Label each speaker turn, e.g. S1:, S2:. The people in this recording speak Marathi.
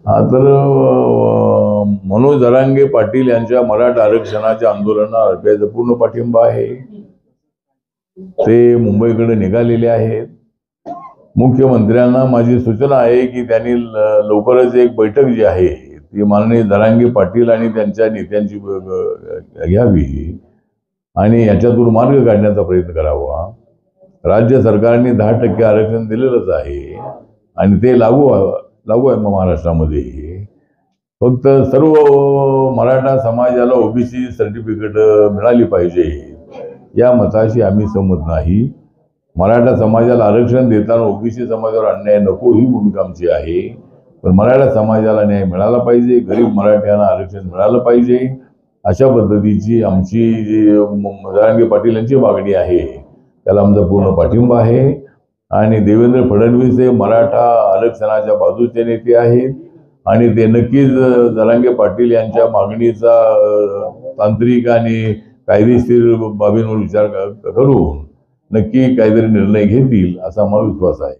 S1: हा तर मनोज जरांगे पाटील यांच्या मराठा आरक्षणाच्या आंदोलनाला आरपीआयचा पूर्ण पाठिंबा आहे। ते मुंबईकडे निघालेले आहेत। मुख्यमंत्र्यांना माझी सूचना आहे की त्यांनी लवकरच एक बैठक जी आहे ती माननीय जरांगे पाटील आणि त्यांच्या नेत्यांची घ्यावी आणि याच्यातून मार्ग काढण्याचा प्रयत्न करावा। राज्य सरकारने 10% आरक्षण दिलेलंच आहे आणि ते लागू आहे महाराष्ट्रामध्ये। फक्त सर्व मराठा समाजाला ओबीसी सर्टिफिकेट मिळाली पाहिजे या मताशी आम्ही सहमत नाही। मराठा समाजाला आरक्षण देताना ओबीसी समाजावर अन्याय नको ही भूमिका आमची आहे। पण मराठा समाजाला न्याय मिळाला पाहिजे, गरीब मराठ्यांना आरक्षण मिळालं पाहिजे अशा पद्धतीची आमची जी जरांगे पाटील यांची मागणी आहे त्याला आमचा पूर्ण पाठिंबा आहे। आणि देवेंद्र फडणवीस हे मराठा आरक्षणाच्या बाजूचे नेते आहेत आणि ते नक्कीच जरांगे पाटील यांच्या मागणीचा तांत्रिक आणि कायदेशीर बाबींवर विचार करून नक्की काहीतरी निर्णय घेतील असा मला विश्वास आहे।